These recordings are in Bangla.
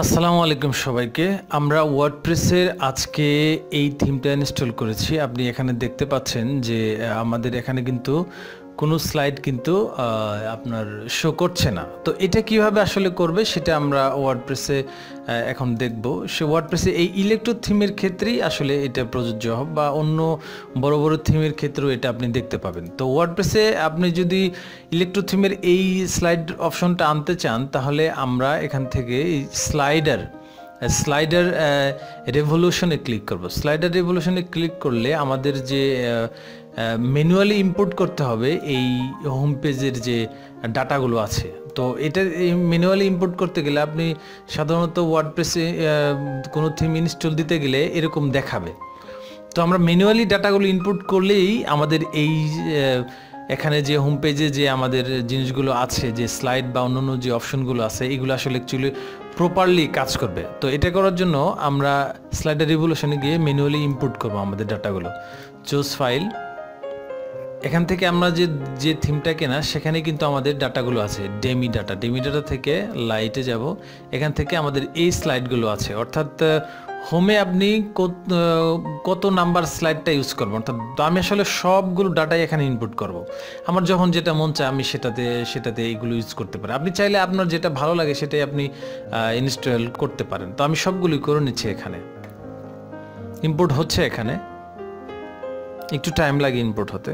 আসসালামু আলাইকুম সবাইকে। আমরা ওয়ার্ডপ্রেসের আজকে এই থিমটা ইনস্টল করেছি। আপনি এখানে দেখতে পাচ্ছেন যে আমাদের এখানে কিন্তু কোনো স্লাইড কিন্তু আপনার শো করছে না। তো এটা কিভাবে আসলে করবে সেটা আমরা ওয়ার্ডপ্রেসে এখন দেখব। সে ওয়ার্ডপ্রেসে এই ইলেকট্রো থিমের ক্ষেত্রেই আসলে এটা প্রযোজ্য হবে, বা অন্য বড় বড় থিমের ক্ষেত্রেও এটা আপনি দেখতে পাবেন। তো ওয়ার্ডপ্রেসে আপনি যদি ইলেকট্রো থিমের এই স্লাইড অপশনটা আনতে চান, তাহলে আমরা এখান থেকে এই স্লাইডার রেভলিউশনে ক্লিক করব। স্লাইডার রেভলিউশনে ক্লিক করলে আমাদের যে ম্যানুয়ালি ইম্পোর্ট করতে হবে এই হোম পেজের যে ডাটাগুলো আছে, তো এটা ম্যানুয়ালি ইম্পোর্ট করতে গেলে আপনি সাধারণত ওয়ার্ডপ্রেসে কোনো থিম ইনস্টল দিতে গেলে এরকম দেখাবে। তো আমরা ম্যানুয়ালি ডাটাগুলো ইনপুট করলেই আমাদের এই এখানে যে হোম পেজে যে আমাদের জিনিসগুলো আছে, যে স্লাইড বা অন্যান্য যে অপশনগুলো আছে, এগুলো আসলে অ্যাকচুয়ালি প্রপারলি কাজ করবে। তো এটা করার জন্য আমরা স্লাইডার রেভলিউশনে গিয়ে ম্যানুয়ালি ইনপুট করবো আমাদের ডাটাগুলো। চুজ ফাইল, এখান থেকে আমরা যে থিমটা কেনা সেখানে কিন্তু আমাদের ডাটাগুলো আছে, ডেমি ডাটা থেকে লাইটে যাব। এখান থেকে আমাদের এই স্লাইডগুলো আছে, অর্থাৎ হোমে আপনি কত নাম্বার স্লাইডটা ইউজ করবো, অর্থাৎ আমি আসলে সবগুলো ডাটাই এখানে ইনপুট করব। আমার যখন যেটা মন চায় আমি সেটাতে এইগুলো ইউজ করতে পারি। আপনি চাইলে আপনার যেটা ভালো লাগে সেটাই আপনি ইনস্টল করতে পারেন। তো আমি সবগুলোই করে নিচ্ছি। এখানে ইম্পোর্ট হচ্ছে, এখানে একটু টাইম লাগে ইম্পোর্ট হতে।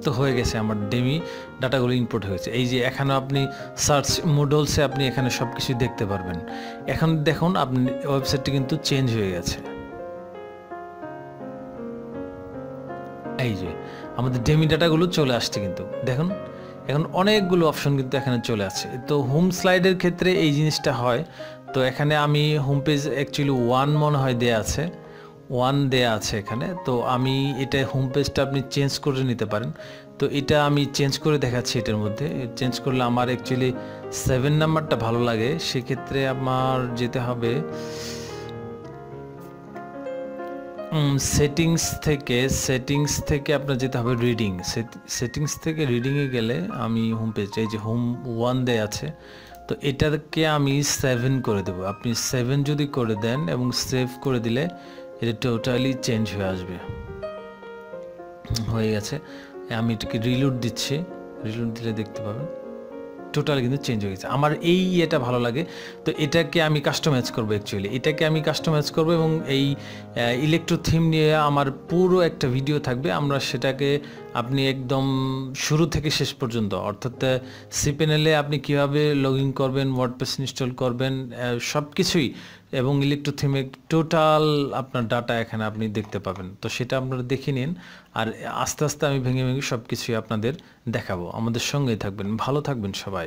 তো হয়ে গেছে, আমার ডেমি ডাটাগুলো ইনপুট হয়েছে। এই যে এখানে আপনি সার্চ মডেলসে আপনি এখানে সব কিছু দেখতে পারবেন। এখন দেখুন আপনি ওয়েবসাইটটি কিন্তু চেঞ্জ হয়ে গেছে। এই যে আমাদের ডেমি ডাটাগুলো চলে আসছে, কিন্তু দেখুন এখন অনেকগুলো অপশন কিন্তু এখানে চলে আসছে। তো হোম স্লাইডের ক্ষেত্রে এই জিনিসটা হয়। তো এখানে আমি হোম পেজ অ্যাকচুয়ালি 1 মনে হয় দেয়া আছে, 1 দেয়া আছে এখানে। তো আমি এটা হোম পেজটা আপনি চেঞ্জ করে নিতে পারেন। তো এটা আমি চেঞ্জ করে দেখাচ্ছি। এটার মধ্যে চেঞ্জ করলে আমার অ্যাকচুয়ালি 7 নাম্বারটা ভালো লাগে। সেক্ষেত্রে আমার যেতে হবে সেটিংস থেকে আপনার যেতে হবে রিডিং। সেটিংস থেকে রিডিংয়ে গেলে আমি হোম পেজ, এই যে হোম 1 দেয়া আছে, তো এটাকে আমি 7 করে দেবো। আপনি 7 যদি করে দেন এবং সেভ করে দিলে এটা টোটালি চেঞ্জ হয়ে আসবে। হয়ে গেছে। আমি এটাকে রিলোড দিচ্ছি, রিলোড দিলে দেখতে পাবেন টোটাল কিন্তু চেঞ্জ হয়ে গেছে। আমার এই এটা ভালো লাগে। তো এটাকে আমি কাস্টমাইজ করবো, অ্যাকচুয়ালি এটাকে আমি কাস্টমাইজ করবো, এবং এই ইলেকট্রো থিম নিয়ে আমার পুরো একটা ভিডিও থাকবে। আমরা সেটাকে আপনি একদম শুরু থেকে শেষ পর্যন্ত, অর্থাৎ সিপ্যানেলে আপনি কিভাবে লগ ইন করবেন, ওয়ার্ডপ্রেস ইনস্টল করবেন, সব কিছুই, এবং ইলেকট্রো থিমে টোটাল আপনার ডাটা এখানে আপনি দেখতে পাবেন। তো সেটা আপনারা দেখে নিন, আর আস্তে আস্তে আমি ভেঙে ভেঙে সব কিছুই আপনাদের দেখাবো। আমাদের সঙ্গেই থাকবেন, ভালো থাকবেন সবাই।